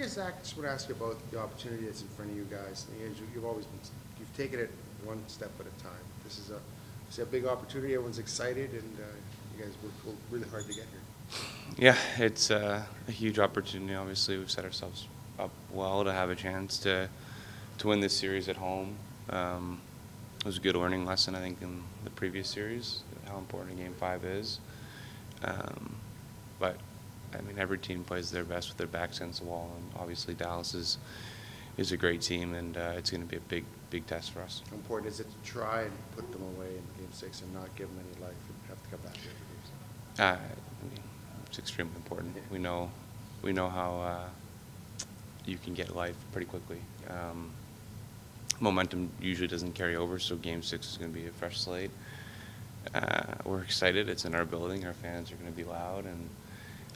guess, Zach, just want to ask you about the opportunity that's in front of you guys. You've taken it one step at a time. This is a big opportunity. Everyone's excited, and you guys worked really hard to get here. Yeah, it's a huge opportunity. Obviously, we've set ourselves up well to have a chance to win this series at home. It was a good learning lesson, I think, in the previous series, how important Game 5 is. But, I mean, every team plays their best with their backs against the wall, and obviously Dallas is a great team, and it's going to be a big test for us. How important is it to try and put them away in Game 6 and not give them any life and have to come back here for Game 7? I mean, it's extremely important. We know how you can get life pretty quickly. Momentum usually doesn't carry over, so Game 6 is going to be a fresh slate. We're excited. It's in our building. Our fans are going to be loud, and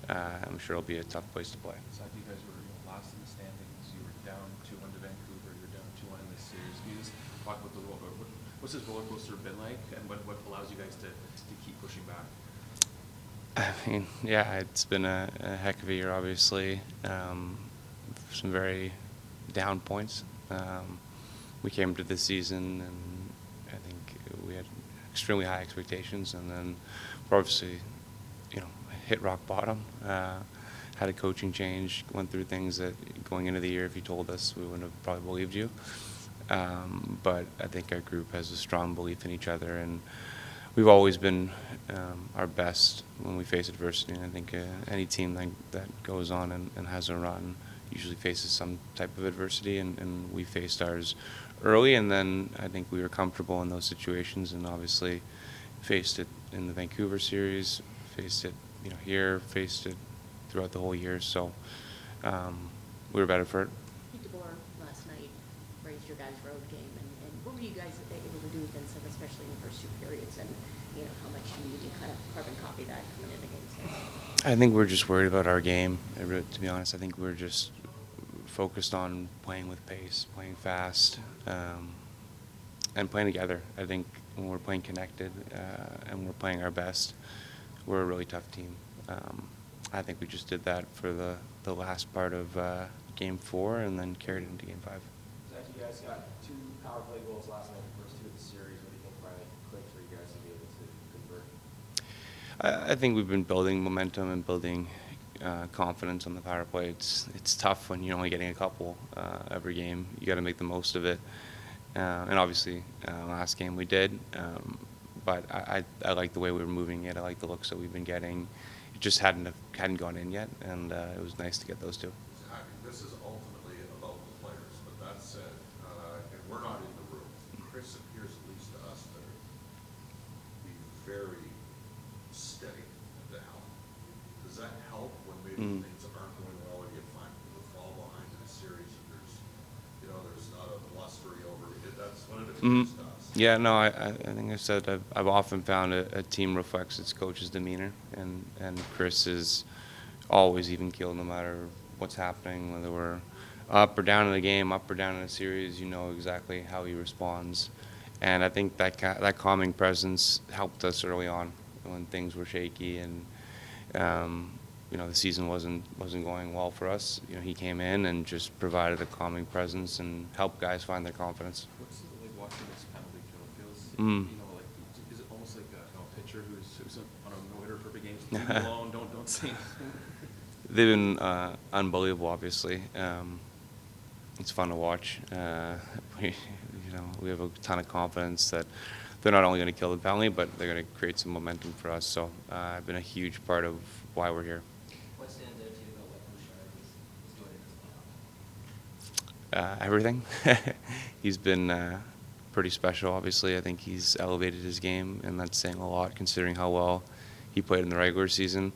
I'm sure it'll be a tough place to play. So you guys were last in the standings. You were down 2-1 to Vancouver. You're down 2-1 in this series. Can you just talk about the what's this roller coaster been like, and what allows you guys to keep pushing back? I mean, yeah, it's been a heck of a year, obviously. Some very down points. We came to this season, and I think we had extremely high expectations, and then we're obviously, hit rock bottom. Had a coaching change, went through things that going into the year, if you told us, we wouldn't have probably believed you. But I think our group has a strong belief in each other, and we've always been our best when we face adversity. And I think any team that goes on and has a run usually faces some type of adversity, and we faced ours early, and then I think we were comfortable in those situations, and obviously faced it in the Vancouver series, faced it here, faced it throughout the whole year. So we were better for it. DeBoer last night raised your guys' road game, and what were you guys able to do against them, especially in the first two periods, and how much you need to kind of carbon copy that coming into Game 6? I think we're just worried about our game. To be honest, I think we're just focused on playing with pace, playing fast, and playing together. I think when we're playing connected and we're playing our best, we're a really tough team. I think we just did that for the last part of Game 4 and then carried it into Game 5. Zach, you guys got 2 power play goals last night, the first 2 of the series. What do you think finally clicked for you guys to be able to convert? I think we've been building momentum and building confidence on the power play. It's tough when you're only getting a couple every game. You got to make the most of it. And obviously, last game we did. But I like the way we were moving it. I like the looks that we've been getting. It just hadn't gone in yet, and it was nice to get those 2. This is ultimately about the players, but that said, and we're not in the room, Chris appears, at least to us, to be very steady at the helm. Does that help when maybe things aren't going well, and you find people fall behind in a series, and there's not a blustery over it? That's what it appears to us. Yeah, no, I think I said I've often found a team reflects its coach's demeanor, and Chris is always even keeled no matter what's happening, whether we're up or down in a game, up or down in a series. You know exactly how he responds, and I think that calming presence helped us early on when things were shaky and the season wasn't going well for us. He came in and just provided a calming presence and helped guys find their confidence. What's it like watching this penalty kill? It feels, is it almost like a pitcher who's on a no-hitter for big games? Leave him alone, don't say anything. They've been unbelievable, obviously. It's fun to watch. We have a ton of confidence that they're not only going to kill the penalty, but they're going to create some momentum for us. So I've been a huge part of why we're here. What stands out to you about what Bouchard is doing in this playoff? Everything. He's been pretty special, obviously. I think he's elevated his game, and that's saying a lot considering how well he played in the regular season.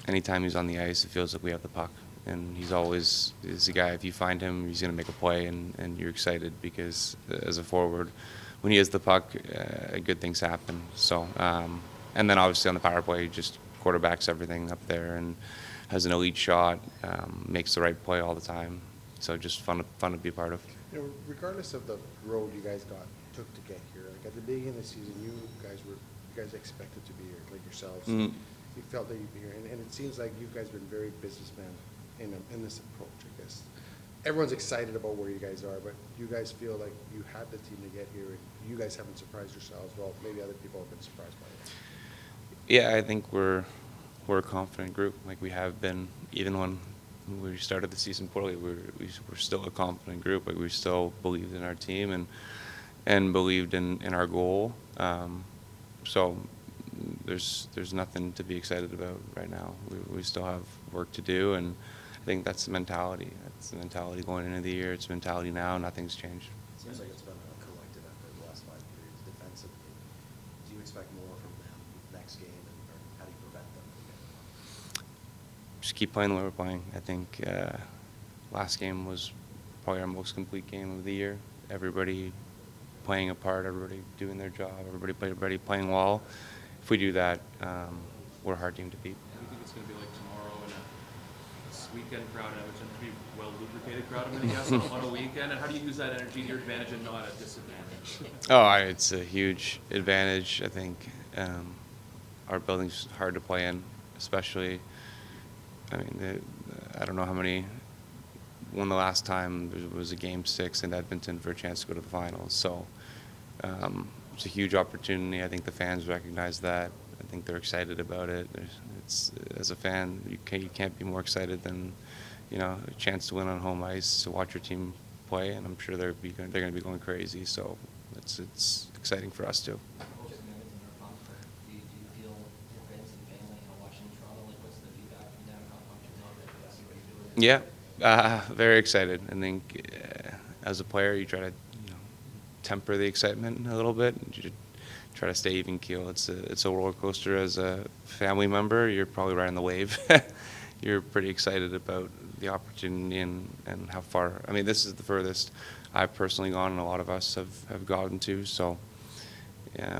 Anytime he's on the ice, it feels like we have the puck. And he's always a guy, if you find him, he's going to make a play, and you're excited because as a forward, when he has the puck, good things happen. So, and then obviously on the power play, he just quarterbacks everything up there and has an elite shot, makes the right play all the time. So just fun to be a part of. Regardless of the road you guys took to get here, like at the beginning of the season, you guys expected to be here, like yourselves. You felt that you'd be here, and it seems like you guys have been very businessmen in this approach, I guess. Everyone's excited about where you guys are, but you guys feel like you had the team to get here, and you guys haven't surprised yourselves. Well, maybe other people have been surprised by it. Yeah, I think we're a confident group. Like we have been, even when we started the season poorly, we're still a confident group. Like we still believed in our team and believed in our goal. So there's nothing to be excited about right now. We still have work to do, and I think that's the mentality. That's the mentality going into the year. It's mentality now. Nothing's changed. Seems like it's been a collective effort the last 5 periods defensively. Do you expect more from them next game, or how do you prevent them from getting more? Just keep playing the way we're playing. I think last game was probably our most complete game of the year. Everybody playing a part, everybody doing their job, everybody playing well. If we do that, we're a hard team to beat. What do you think it's going to be like tomorrow in this weekend crowd in Edmonton? Pretty well lubricated crowd, I'm going to guess, on a weekend. And how do you use that energy to your advantage and not a disadvantage? It's a huge advantage. I think our building's hard to play in, especially. I mean, I don't know how many. When the last time there was a Game 6 in Edmonton for a chance to go to the finals, so it's a huge opportunity. I think the fans recognize that. I think they're excited about it. It's, as a fan, you can't be more excited than, a chance to win on home ice, to watch your team play, and I'm sure they're going to be going crazy. So it's exciting for us too. Do you feel your friends and family watching Toronto? Like, what's the feedback from them? How pumped are they to see what you're doing? Yeah, very excited. I think as a player, you try to temper the excitement a little bit. You try to stay even keel. It's a roller coaster. As a family member, you're probably riding the wave. You're pretty excited about the opportunity and how far. I mean, this is the furthest I've personally gone, and a lot of us have gotten to. So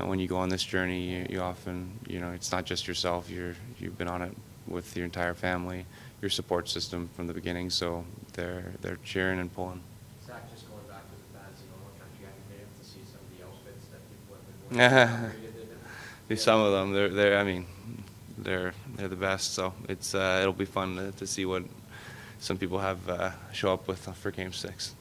when you go on this journey, you often, it's not just yourself. You've been on it with your entire family, your support system from the beginning. So they're cheering and pulling. Zach, just going back to the fans, what kind of you have been able to see some of the outfits that people have been wearing? Some of them, they're the best. So it'll be fun to see what some people have show up with for Game 6.